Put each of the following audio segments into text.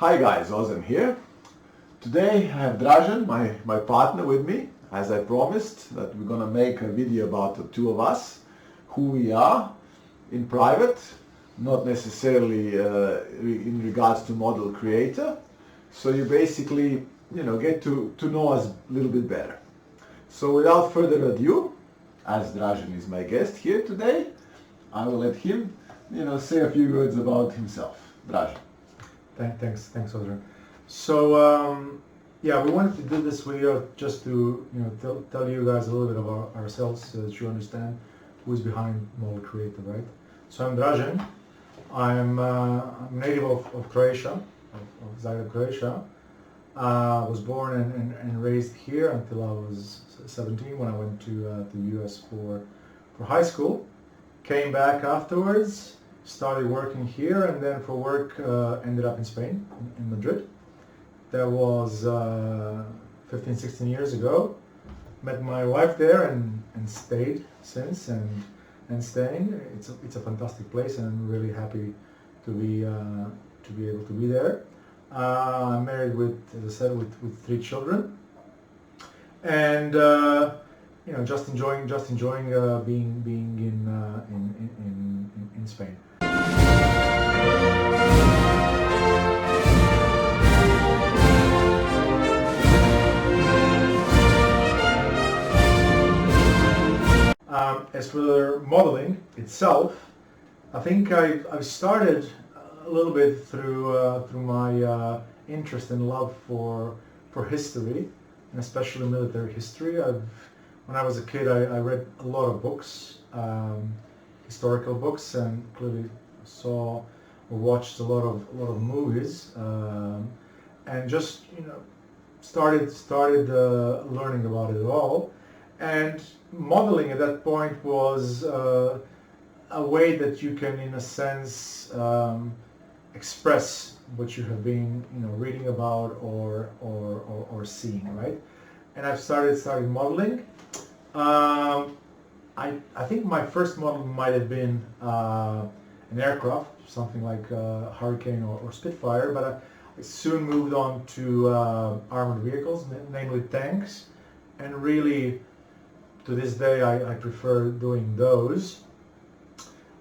Hi guys, Ozan here. Today I have Dražen, my partner, with me, as I promised that we're gonna make a video about the two of us, who we are in private, not necessarily in regards to model creator. So you basically, get to know us a little bit better. So without further ado, as Dražen is my guest here today, I will let him, say a few words about himself. Dražen. Thanks, Audrey. So, yeah, we wanted to do this video just to, tell you guys a little bit about ourselves so that you understand who's behind Model Creator, right? So I'm Dražen. I'm native of Croatia, of Zagreb, Croatia. Was born and raised here until I was 17 when I went to the US for high school. Came back afterwards, started working here, and then for work ended up in Spain, in Madrid. That was 15, 16 years ago. Met my wife there and stayed since and staying. It's a fantastic place, and I'm really happy to be able to be there. I'm married with, as I said, with 3 children, and just enjoying being in Spain. As for modeling itself, I think I've started a little bit through my interest and love for history, and especially military history. When I was a kid, I read a lot of books, historical books, and clearly saw or watched a lot of movies, and just started learning about it all. And modeling at that point was a way that you can, in a sense, express what you have been, reading about or seeing, right? And I've started modeling. I think my first model might have been an aircraft, something like Hurricane or Spitfire, but I soon moved on to armored vehicles, namely tanks, and really, to this day, I prefer doing those.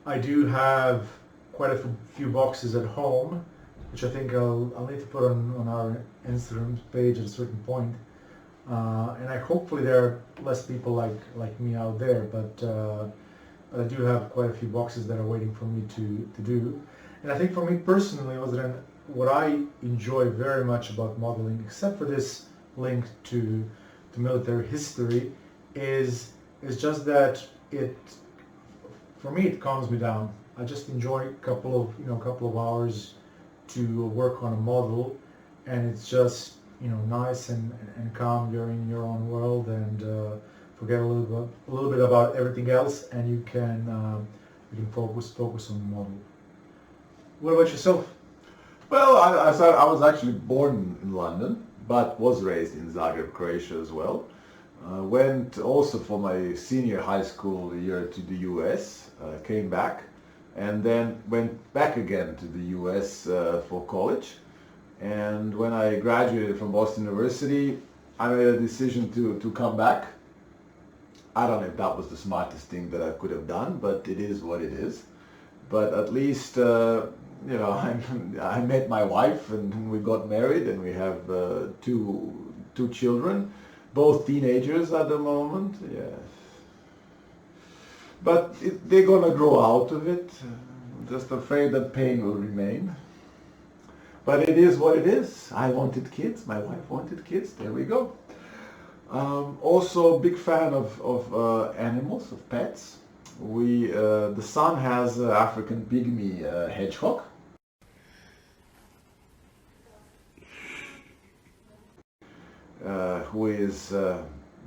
I do have quite a few boxes at home, which I think I'll need to put on our Instagram page at a certain point. And hopefully there are less people like me out there, but I do have quite a few boxes that are waiting for me to do. And I think for me personally, what I enjoy very much about modeling, except for this link to military history, is just that for me it calms me down. I just enjoy a couple of hours to work on a model, and it's just nice and calm. You're in your own world and forget a little bit about everything else, and you can focus on the model. What about yourself? Well, I was actually born in London, but was raised in Zagreb, Croatia as well. Went also for my senior high school year to the US, came back, and then went back again to the US for college. And when I graduated from Boston University, I made a decision to come back. I don't know if that was the smartest thing that I could have done, but it is what it is. But at least, I met my wife and we got married, and we have two children, both teenagers at the moment. Yes. But they're gonna grow out of it. I'm just afraid that pain will remain. But it is what it is. I wanted kids, my wife wanted kids, there we go. Also a big fan of animals, of pets. The son has an African pygmy hedgehog. Who is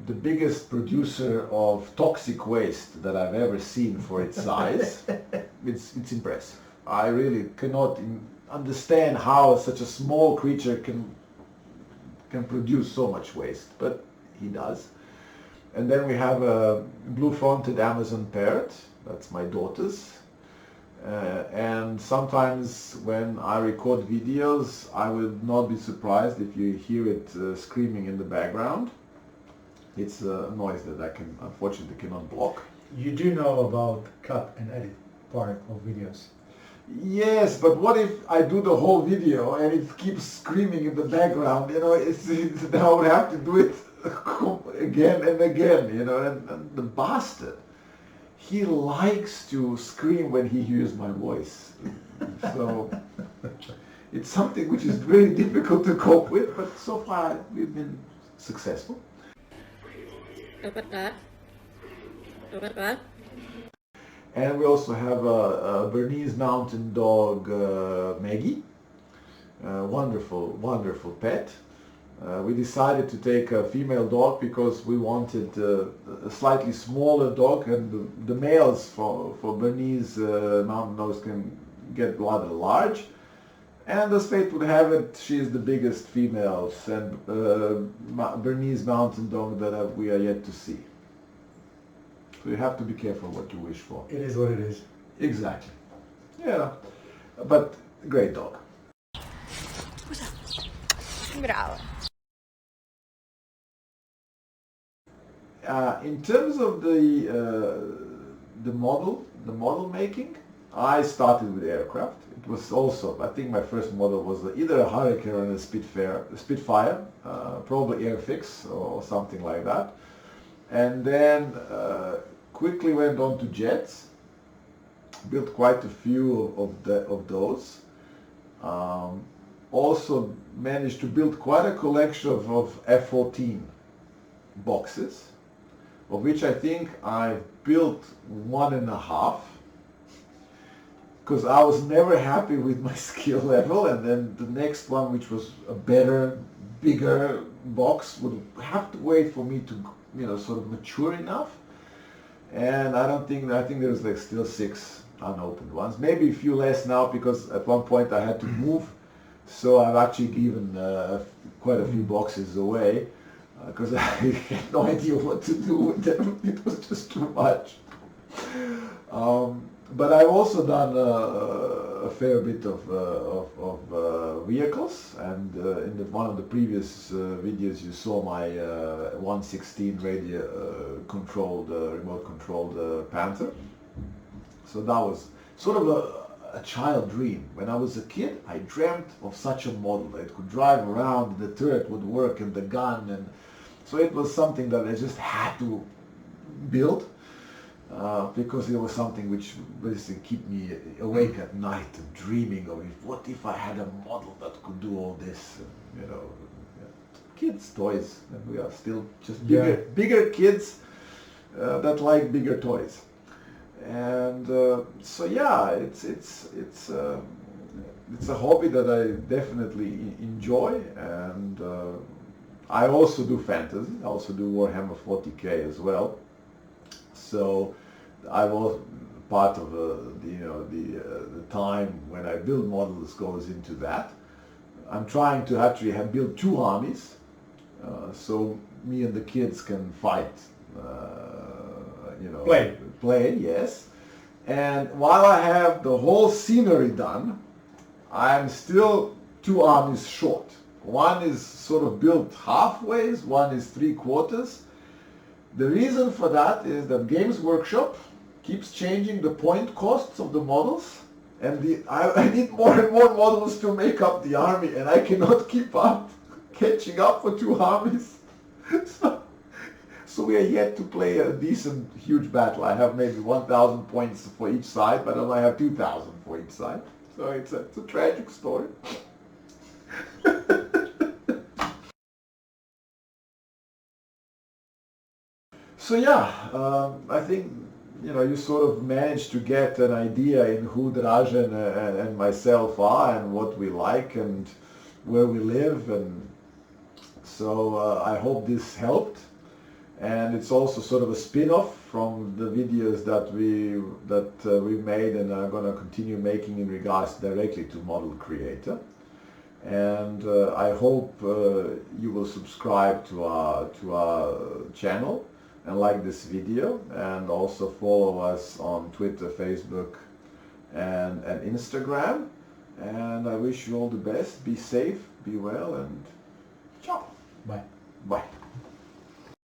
the biggest producer of toxic waste that I've ever seen for its size. It's impressive. I really cannot understand how such a small creature can produce so much waste, but he does. And then we have a blue-fronted Amazon parrot, that's my daughter's, And sometimes when I record videos, I will not be surprised if you hear it screaming in the background. It's a noise that I can unfortunately cannot block. You do know about cut and edit part of videos. Yes, but what if I do the whole video and it keeps screaming in the background? You know, it's I would have to do it again and again. You know, and the bastard, he likes to scream when he hears my voice. So it's something which is very difficult to cope with, but so far we've been successful. And we also have a Bernese Mountain Dog, Maggie. Wonderful, wonderful pet. We decided to take a female dog because we wanted a slightly smaller dog, and the males for Bernese Mountain Dogs can get rather large. And as fate would have it, she is the biggest female Bernese Mountain Dog that we are yet to see. So you have to be careful what you wish for. It is what it is. Exactly. Yeah, but great dog. Bravo. In terms of the model making, I started with aircraft. It was also, I think my first model was either a Hurricane or a Spitfire, probably Airfix or something like that. And then quickly went on to jets, built quite a few of those. Also managed to build quite a collection of F-14 boxes, of which I think I built 1.5, because I was never happy with my skill level, and then the next one, which was a better, bigger box, would have to wait for me to, you know, sort of mature enough. And I think there's like still 6 unopened ones, maybe a few less now, because at one point I had to move, so I've actually given quite a few boxes away, because I had no idea what to do with them. It was just too much. But I've also done a fair bit of vehicles, and in one of the previous videos you saw my 116 radio controlled, remote controlled Panther. So that was sort of a child dream. When I was a kid, I dreamt of such a model that could drive around, the turret would work, and the gun, and so it was something that I just had to build. Because it was something which basically keep me awake at night and dreaming of it. What if I had a model that could do all this? You know, kids' toys, and we are still just bigger kids that like bigger toys. And so yeah, it's a hobby that I definitely enjoy, and I also do fantasy. I also do Warhammer 40K as well. So I was part of the time when I build models goes into that. I'm trying to actually build 2 armies, so me and the kids can fight. Play, yes. And while I have the whole scenery done, I'm still 2 armies short. One is sort of built halfway, one is 3/4. The reason for that is that Games Workshop keeps changing the point costs of the models, and I need more and more models to make up the army, and I cannot keep up, catching up for 2 armies. So we are yet to play a decent, huge battle. I have maybe 1,000 points for each side, but I only have 2,000 for each side. So it's a tragic story. So yeah, I think you sort of managed to get an idea in who Dražen and myself are, and what we like, and where we live, and so I hope this helped. And it's also sort of a spin-off from the videos that we made and are going to continue making in regards directly to Model Creator. And I hope you will subscribe to our channel and like this video, and also follow us on Twitter, Facebook, and Instagram. And I wish you all the best. Be safe, be well, and